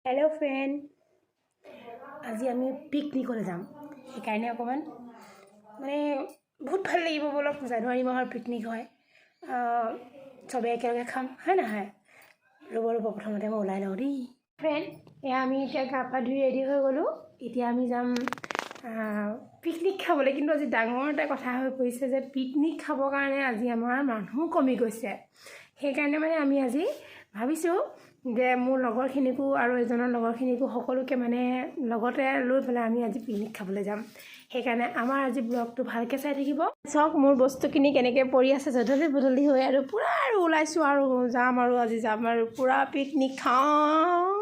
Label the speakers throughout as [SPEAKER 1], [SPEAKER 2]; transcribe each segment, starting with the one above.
[SPEAKER 1] Hello friend, আজি আমি পিকনিকলৈ যাম। সেইকাৰণে অকণমান মানে বহুত ভাল লাগিব। বলক, জানুৱাৰী মাহৰ পিকনিক হয়, চবে একেলগে খাম, হয় নহয়? ৰ'ব প্ৰথমতে মই ওলাই লওঁ দেই। ফ্ৰেণ্ড, এয়া আমি এতিয়া গা পা ধুই ৰেডি হৈ গ'লোঁ। এতিয়া আমি যাম পিকনিক খাবলৈ। কিন্তু আজি ডাঙৰ এটা কথা হৈ পৰিছে যে পিকনিক খাবৰ কাৰণে আজি আমাৰ মানুহ কমি গৈছে। সেইকাৰণে মানে আমি আজি ভাবিছোঁ যে মোৰ লগৰখিনিকো আৰু এজনৰ লগৰখিনিকো সকলোকে মানে লগতে লৈ পেলাই আমি আজি পিকনিক খাবলৈ যাম। সেইকাৰণে আমাৰ আজি ব্লগটো ভালকৈ চাই থাকিব। চাওক মোৰ বস্তুখিনি কেনেকৈ পৰি আছে জধলি বধলি হৈ, আৰু পূৰা আৰু ওলাইছোঁ আৰু আজি যাম আৰু পূৰা পিকনিক খাওঁ।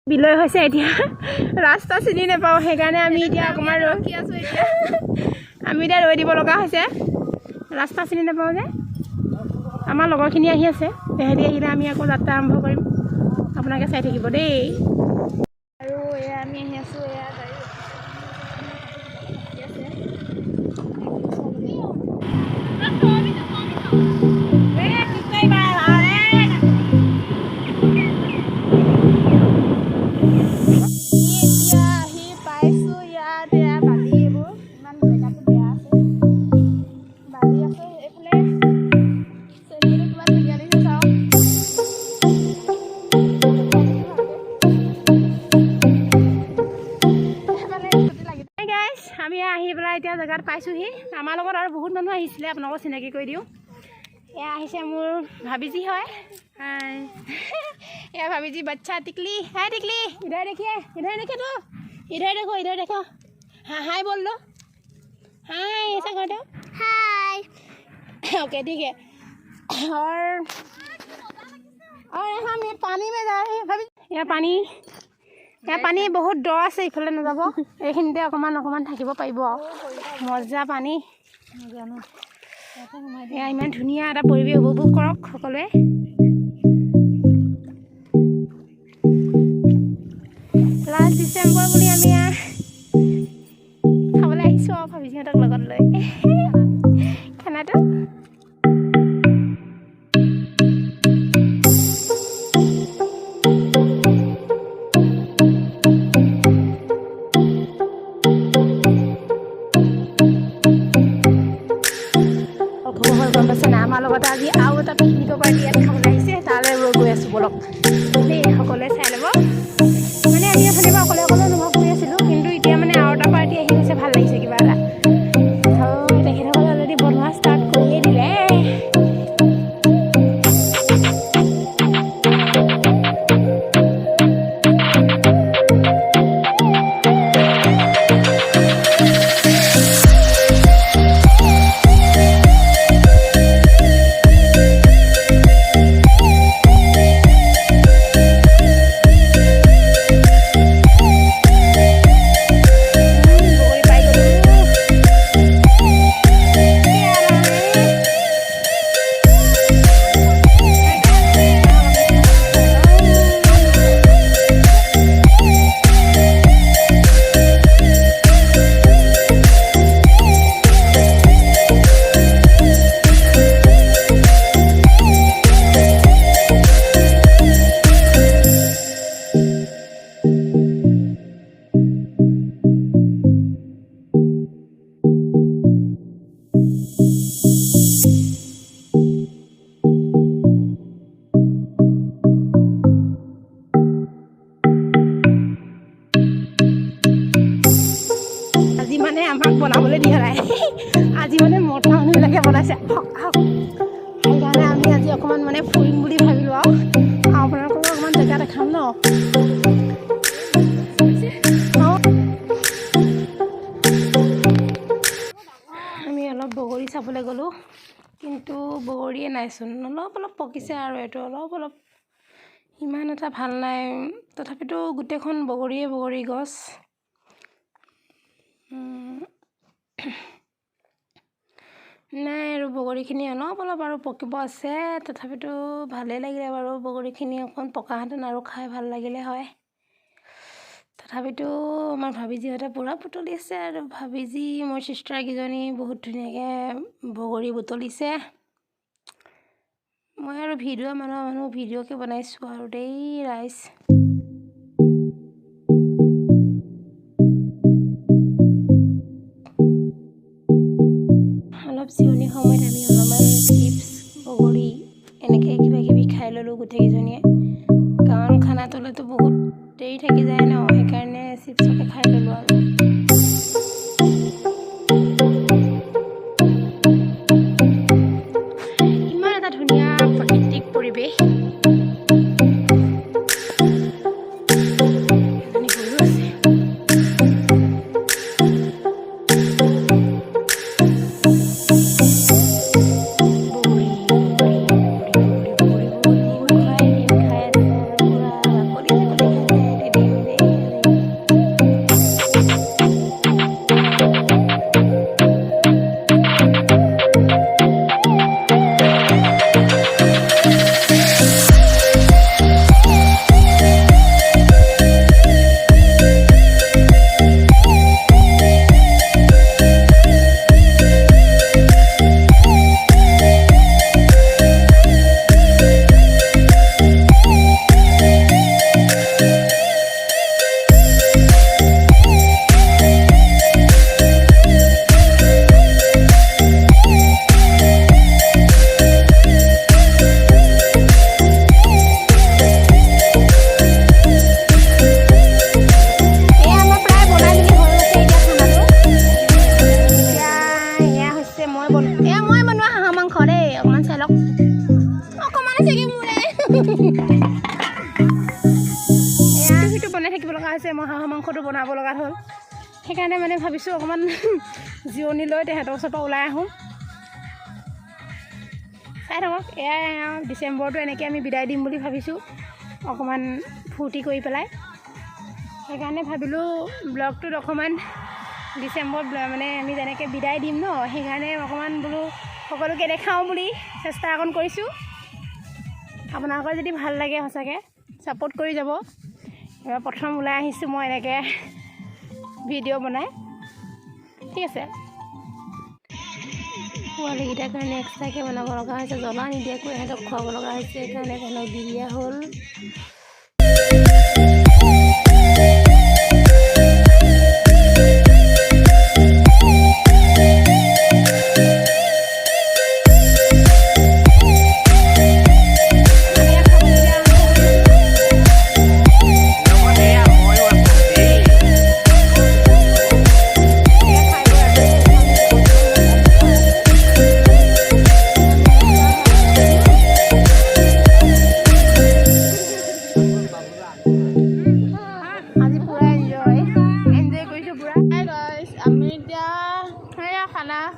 [SPEAKER 1] বিলয় হৈছে এতিয়া, ৰাস্তা চিনি নাপাওঁ। সেইকাৰণে আমি এতিয়া অকণমান ৰখি আছোঁ। আমি এতিয়া ৰৈ দিব লগা হৈছে, ৰাস্তা চিনি নাপাওঁ যে। আমাৰ লগৰখিনি আহি আছে, তেহেঁতি আহিলে আমি আকৌ যাত্ৰা আৰম্ভ কৰিম। আপোনালোকে চাই থাকিব দেই। আৰু এয়া আমি আহি আছোঁ, এয়া গাড়ী আমি আহি পেলাই এতিয়া জেগাত পাইছোঁহি। আমাৰ লগত আৰু বহুত মানুহ আহিছিলে, আপোনালোকক চিনাকি কৰি দিওঁ। এয়া আহিছে মোৰ ভাবিজি হয়। এয়া ভাবিজি বাচ্চা टिकली है। टिकली इधर देखिए, इधर देखे तो, इधर देखो, इधर देखो। हाँ हाय बोल लो, हाय ऐसा कर दो, हाय। ओके ठीक है। और हम ये पानी में जा रहे हैं भाभी। यहाँ पानी बहुत দ আছে, ইফালে নাযাব। এইখিনিতে অকণমান থাকিব পাৰিব। মজা পানী, এয়া ইমান ধুনীয়া এটা পৰিৱেশ উপভোগ কৰক সকলোৱে। লাষ্ট ডিচেম্বৰ বুলি আমি খাবলৈ আহিছোঁ আৰু ভাবিছিলোঁ লগত লৈ খানাটো। গম পাইছে না, আমাৰ লগতে আজি আৰু এটা পিকনিকৰ পাৰ্টি ইয়াত খাবলৈ আহিছে। তালৈ গৈ আছোঁ, বলক দেই, সকলোৱে চাই ল'ব। মানে আমি অথনিৰ পৰা অকলে অনুভৱ কৰি আছিলোঁ, কিন্তু এতিয়া মানে আৰু এটা পাৰ্টি আহি গৈছে, ভাল লাগিছে কিবা এটা। তেখেতসকলে অলৰেডি বনোৱা ষ্টাৰ্ট কৰিয়ে দিলে। আজি মানে আমাক বনাবলৈ দিয়া নাই, আজি মানে মতা মানুহবিলাকে বনাইছে। সেইকাৰণে আমি আজি অকণমান মানে ফুৰিম বুলি ভাবিলোঁ আৰু আপোনালোকক অকণমান জেগা দেখাম ন। আমি অলপ বগৰী চাবলৈ গ'লোঁ, কিন্তু বগৰীয়ে নাইচোন। অলপ পকিছে আৰু এইটো অলপ ইমান এটা ভাল নাই। তথাপিতো গোটেইখন বগৰী গছ। আৰু বগৰীখিনি অলপ আৰু পকিব আছে, তথাপিতো ভালেই লাগিলে বাৰু। বগৰীখিনি অকণ পকাহেঁতেন আৰু খাই ভাল লাগিলে হয়। তথাপিতো আমাৰ ভাবিজিহঁতে পূৰা বুটলিছে আৰু ভাবিজি মোৰ চিষ্টাৰকেইজনী বহুত ধুনীয়াকৈ বগৰী বুটলিছে। মই আৰু মানুহ ভিডিঅ'কে বনাইছোঁ আৰু দেই ৰাইজ। অলপ চিৰণি সময়ত আমি অলপমান চিপছ বগৰী এনেকৈ কিবাকিবি খাই ল'লোঁ গোটেইকেইজনীয়ে, কাৰণ খানাটো হ'লেতো বহুত দেৰি থাকি যায় ন, সেইকাৰণে চিপছকে খাই ল'লোঁ আৰু। ইমান এটা ধুনীয়া প্ৰাকৃতিক পৰিৱেশ। বনাই থাকিব লগা হৈছে, মই হাঁহৰ মাংসটো বনাব লগা হ'ল। সেইকাৰণে মানে ভাবিছোঁ অকণমান জিৰণি লৈ তেহেঁতৰ ওচৰৰ পৰা ওলাই আহোঁ। চাই থাকক, এয়াই ডিচেম্বৰটো এনেকৈ আমি বিদায় দিম বুলি ভাবিছোঁ, অকণমান ফূৰ্তি কৰি পেলাই। সেইকাৰণে ভাবিলোঁ ব্লগটোত অকণমান ডিচেম্বৰত মানে আমি যেনেকৈ বিদায় দিম ন, সেইকাৰণে অকণমান বোলো সকলোকে দেখাওঁ বুলি চেষ্টা অকণ কৰিছোঁ। আপোনালোকৰ যদি ভাল লাগে সঁচাকৈ ছাপোৰ্ট কৰি যাব। এবাৰ প্ৰথম ওলাই আহিছোঁ মই এনেকৈ ভিডিঅ' বনাই, ঠিক আছে। পোৱালীকেইটাৰ কাৰণে এক্সট্ৰাকৈ বনাব লগা হৈছে, জ্বলা নিদিয়াকৈ সিহঁতক খুৱাব লগা হৈছে, সেইকাৰণে সিহঁতক দি দিয়া হ'ল।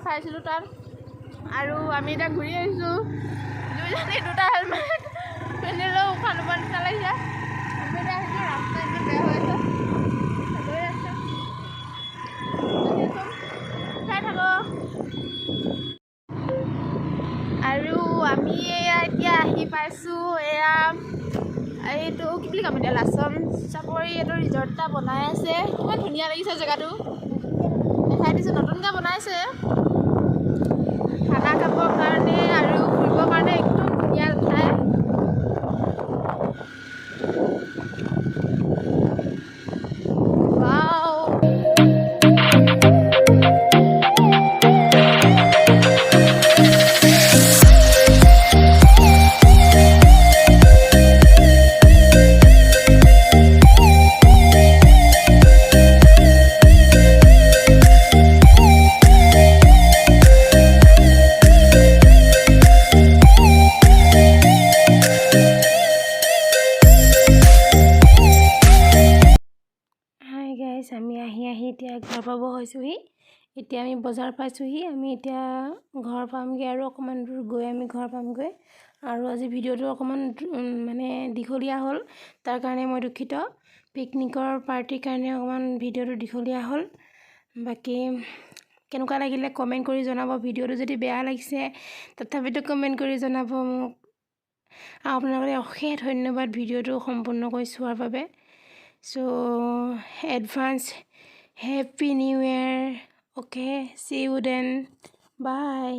[SPEAKER 1] খাইছিলোঁ তাত, আৰু আমি এতিয়া ঘূৰি আহিছোঁ। দুইজনী দুটা হেলমেট পিন্ধিলেও উশাহ ল'ব নিচিনা লাগিছে। আমি এতিয়া আহিছোঁ, ৰাস্তা ইমান বেয়া হৈ আছে, গৈ আছে চাই থাকক। আৰু আমি এতিয়া আহি পাইছোঁ এইটো কি বুলি ক'ম এতিয়া, লাচন চাপৰি এইটো ৰিজৰ্ট এটা বনাই আছে। কিমান ধুনীয়া লাগিছে জেগাটো, দেখাই দিছোঁ, নতুনকৈ বনাইছে। খানা খাবৰ কাৰণে আৰু ফুৰিবৰ কাৰণে একদম ধুনীয়া ঠাই। আমি আহি এতিয়া ঘৰ পাব হৈছোঁহি। এতিয়া আমি বজাৰ পাইছোঁহি, আমি এতিয়া ঘৰ পামগৈ আৰু অকণমান দূৰ গৈ আমি ঘৰ পামগৈ। আৰু আজি ভিডিঅ'টো অকণমান মানে দীঘলীয়া হ'ল, তাৰ কাৰণে মই দুখিত। পিকনিকৰ পাৰ্টিৰ কাৰণে অকণমান ভিডিঅ'টো দীঘলীয়া হ'ল। বাকী কেনেকুৱা লাগিলে কমেণ্ট কৰি জনাব। ভিডিঅ'টো যদি বেয়া লাগিছে তথাপিতো কমেণ্ট কৰি জনাব মোক। আপোনালোকে অশেষ ধন্যবাদ ভিডিঅ'টো সম্পূৰ্ণকৈ চোৱাৰ বাবে। So' advance happy new year. Okay, see you then, by.